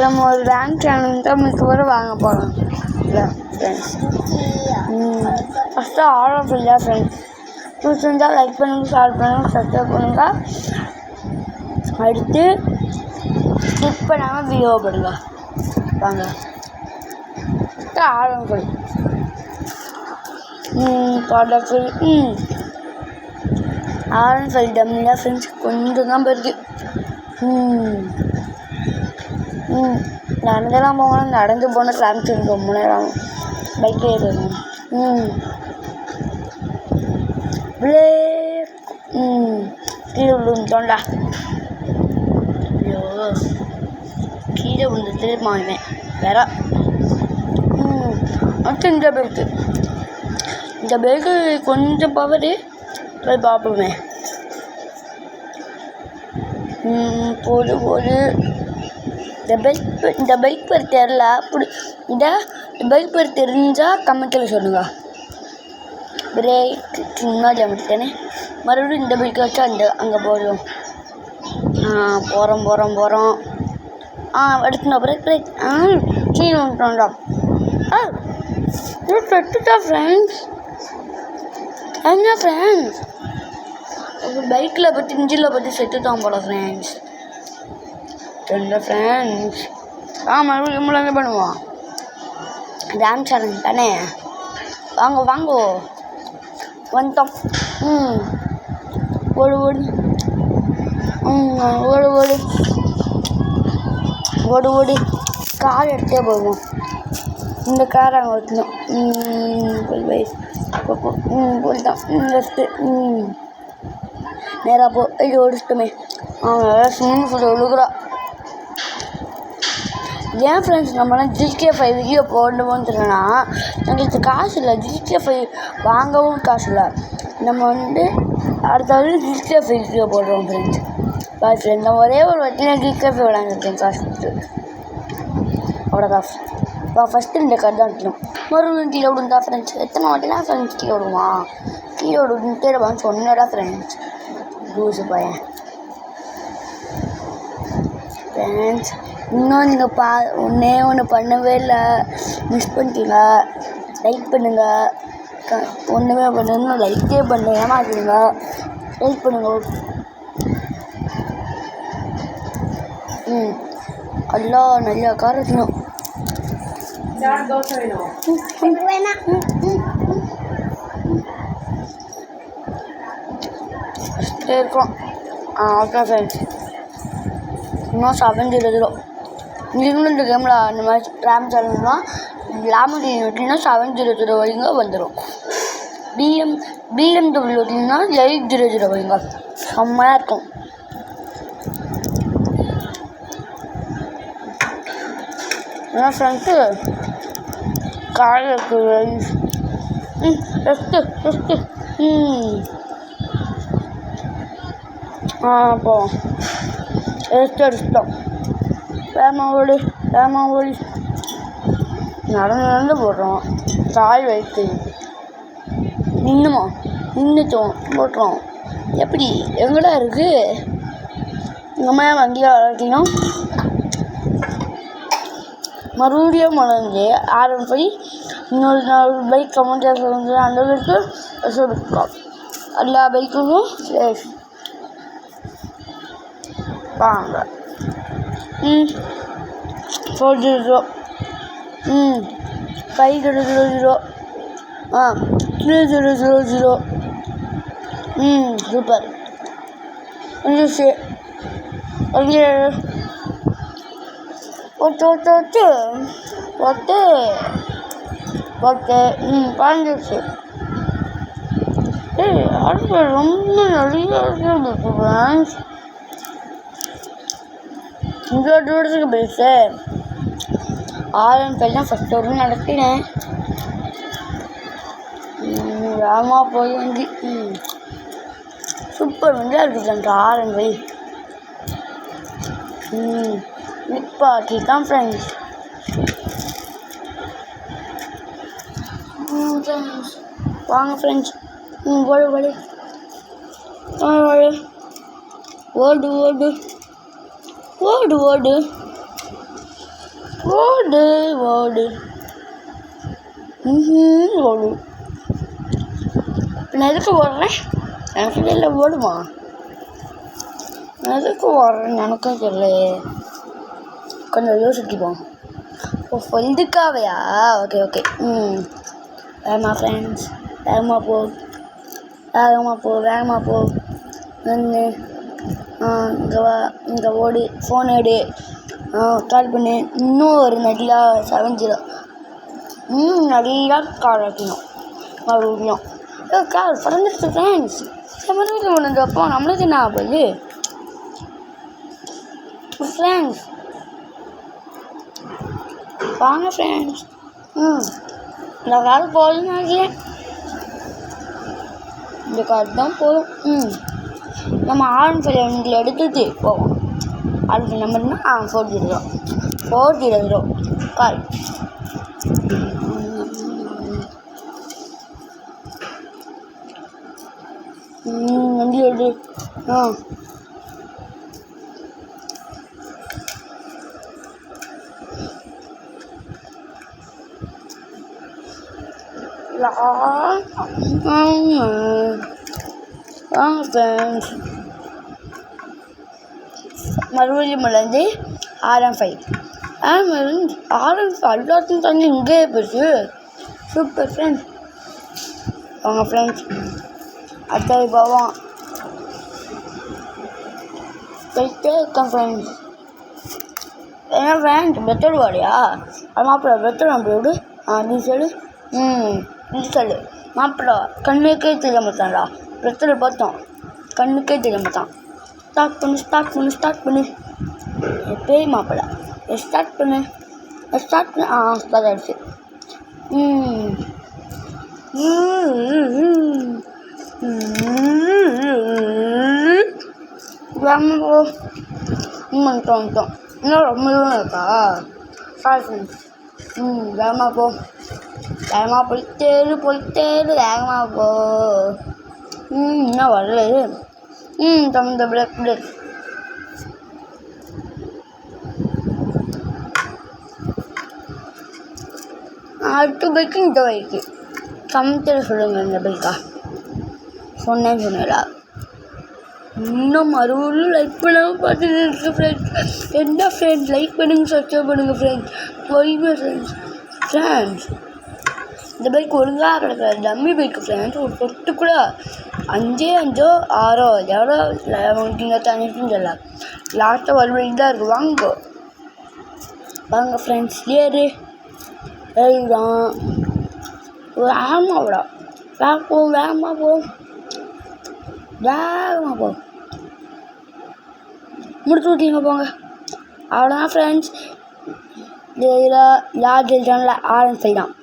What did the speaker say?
நம்ம ஒரு rank channel தான் மிக்க வாங்க போகிறோம் இல்லை ஃப்ரெண்ட்ஸ். ஃபஸ்ட்டு ஆர்டர் இல்லை ஃப்ரெண்ட்ஸ். பிடிச்சிருந்தால் லைக் பண்ணுங்கள், ஷேர் பண்ணுங்கள், சப்ஸ்கிரைப் பண்ணுங்கள். அடுத்து ஸ்கிப் பண்ணாமல் வீடியோ போடுங்க. வாங்க ஆரம்பிக்கும் ப்ராடக்ட் ஆரம்பிச்சு டம்மியாக ஃப்ரெண்ட்ஸ் கொஞ்சம் தான் போயிருக்கு. நடந்தெல்லாம் போகணும், நடந்து போனால் கிளம்பிச்சு ரொம்ப நேரம் பைக்கில் ஏறணும். கீழே விழுந்துட்டோம்டா. ஐயோ கீழே விழுந்துட்டு மாவேன் வேற. அடுத்து இந்த பைக்கு கொஞ்சம் பவரு போய் பார்ப்போமே. போது இந்த பைக் பேர் தெரில. அப்படி இந்த பைக் பேர் தெரிஞ்சால் கமெண்ட்டில் சொல்லுங்கள். பிரேக் முன்னாடி அமைச்சிட்டேனே. மறுபடியும் இந்த பைக்கை வச்சா அங்கே போடுவோம். போகிறோம். எடுத்துனா பிரேக் கீழே வந்துட்டோம்டா. செத்துட்டா ஃப்ரெண்ட்ஸ். என்ன ஃப்ரெண்ட்ஸ் பைக்கில் பற்றி இன்ஜினில் பற்றி செத்துட்டான் போல ஃப்ரெண்ட்ஸ். என்ன ஃப்ரெண்ட்ஸ் மறுபடியும் என்ன பண்ணுவான்? டான்ஸ் சேனல் தானே. வாங்கோ வந்துட்டோம். ஓடு கார் எடுத்தே போடுவோம். இந்த கார் அங்கே ஓட்டணும். போயிட்டோம் லெஃப்ட்டு. நேராக போ. இது ஓடிச்சிட்டோமே. Swimming pool ஒழுகுறா. ஏன் ஃப்ரெண்ட்ஸ் நம்மளாம் GTA 5 வீடியோ போடணும்னு சொன்னா எங்களுக்கு காசு இல்லை. GTA 5 வாங்கவும் காசு இல்லை. நம்ம அடுத்த GTA 5 வீடியோ போடுறோம் ஃப்ரெண்ட்ஸ். பாய் ஃப்ரெண்ட் நான் ஒரே ஒரு வாட்டி நான் GTA 5 விளாண்டுருக்கேன் காசு கொடுத்து. அவ்வளோ காசு ஃபஸ்ட்டு இந்த கார் தான் வைக்கணும். மறுபடியும் கீழே விடுந்தா ஃப்ரெண்ட்ஸ். எத்தனை வாட்டிலாம் ஃப்ரெண்ட்ஸ் கீழே விடுவான். கீழே விடுவான்னு சொன்னடா ஃப்ரெண்ட்ஸ். லூசு பையன். ஃப்ரெண்ட்ஸ் இன்னும் நீங்கள் ஒன்று பண்ணவே இல்லை. மிஸ் பண்ணிட்டீங்க. லைக் பண்ணுங்கள். ஒன்றுமே பண்ணுங்க. லைக்கே பண்ண ஏமாத்துங்க. லைக் பண்ணுங்க. எல்லாம் நிறையா கார் இருக்கணும். இருக்கோம். ஓகே ஃப்ரெண்ட்ஸ் இன்னும் 700 நீங்களும் இந்த கேமில் அந்த மாதிரி ரேம் சேனல்லாம் லேமடி ஓட்டினா 700 வைங்க வந்துடும். BMW ஓட்டினா 800 வைங்க செம்மையாக இருக்கும். ஏன்னா ஃப்ரெண்ட்ஸு கார் இருக்குது. ரெஸ்ட்டு அப்போ ரெஸ்ட் எடுத்துட்டோம். வேமா ஓடி நடந்து போடுறோம். தாய் வைத்து நின்றுட்டோம் போட்டுறோம். எப்படி எங்கடா இருக்குது? எங்கள் அம்மா வண்டியில் வளர்த்தினோம். மறுபடியும் மலர்ந்து ஆரம்பி இன்னொரு 4 பைக் கமெண்ட் சொல்லுங்க. அந்த பைக்கு சொல்லிக்கலாம். எல்லா பைக்குக்கும் சேஃப் வாங்க. 400 500 3000 சூப்பர். பாஞ்சிருச்சு. அடுத்து ரொம்ப நிறைய ஃப்ரெண்ட்ஸ். இவ்வளோ தூரத்துக்கு பெருசு. தான் ஃபஸ்ட் ஒரு நடத்தினேன். வேகமாக போய் வந்து சூப்பர் வண்டியாக இருக்குது அந்த ஆரம்பை. நிப்பாட்டி தான் ஃப்ரெண்ட்ஸ். வாங்க ஃப்ரெண்ட்ஸ். ஓடு ஓடு ஓடு ஓடு ஓடு ஓடு ஓடு ஓடு ஓடு. நான் எதுக்கு ஓடுறேன் எனக்கு தெரியல. ஓடுமா? நான் எதுக்கு ஓடுறேன்னு எனக்கும் தெரியலையே. கொஞ்சம் யோசிச்சுப்போம். ஓ இதுக்காவையா? Okay okay. வேகமா ஃப்ரெண்ட்ஸ், வேகமாக போ, வேகமாக போ, வேகமாக போ. நின்று இங்கே வா, இங்கே ஓடு, ஃபோன் எடு, கால் பண்ணு. இன்னும் ஒரு நல்லா 7-0. நல்லா கால் வைக்கணும் மறுபடியும். கால் பறந்துட்டு ஃப்ரெண்ட்ஸ். மறுபடியும் ஒன்று அப்போ நம்மளுக்கு என்ன ஆகுது ஃப்ரெண்ட்ஸ்? வாங்க ஃப்ரெண்ட்ஸ். இந்த கால் போதும்னு நினைக்கிறேன். இந்த கால் தான் போதும். நம்ம R15 எடுத்துட்டு போவோம். R15 நம்பர்னா 400 கால். வண்டி எடு. மறுபடியும் வந்து RM5 எல்லாத்தையும் தண்ணி இங்கேயே போயிடுச்சு. Super friends. வாங்க ஃப்ரெண்ட்ஸ், அடுத்தது போவோம். போயிட்டே இருக்கேன் ஃப்ரெண்ட்ஸ். ஏன்னா ஃப்ரெண்ட்ஸ் பெட்ரோல் வாடியா? அது மாப்பிள்ள பெட்ரோல் நம்ம விடு. நீ சொல்லு. நீ சொல்லு மாப்பிள்ள. கண்ணுக்கே தெரிய மாட்டான்டா. பெட்ரோல் பார்த்தோம், கண்ணுக்கே தெரிய மாட்டான். ஸ்டார்ட் பண்ணு. பேய் மாப்பிள்ள ஸ்டார்ட் பண்ணு. ஸ்டார்ட் ஆகிடுச்சு. வந்துட்டோம். இன்னும் ரொம்ப தூரம் இருக்கா? Sorry friends. வேகமாக போ, வேகமாக போயிட்டேரு, வேகமாக போ. இன்னும் வரல. இந்த பிரேக் அடுத்த பைக்கு இந்த பைக்கு கமெண்ட்டில் சொல்லுங்கள். இந்த பைக்கா சொன்னேன்டா. இன்னும் மறுபடியும் லைக் பண்ணாமல் பார்த்துட்டு இருக்கு ஃப்ரெண்ட்ஸ். என்ன ஃப்ரெண்ட்ஸ், லைக் பண்ணுங்க, சப்ஸ்கிரைப் பண்ணுங்கள் ஃப்ரெண்ட்ஸ். போய்மே ஃப்ரெண்ட்ஸ் இந்த பைக் ஒழுங்காக கிடக்காது. Dummy bike friends. ஒரு சொட்டு கூட 5, 6 எவ்வளோ வாங்கிங்க தனிக்கும் தெரியல. லாஸ்ட்டாக ஒரு பைக் தான் இருக்குது. வாங்க ஃப்ரெண்ட்ஸ், ஏறு ஏறிதான். வேகமாகடா, வேகமாக போ. முடிச்சு விட்டீங்க போங்க. அவ்வளோதான் ஃப்ரெண்ட்ஸ். இதில் யார் ஜெயிச்சாங்கள? RM5 தான்.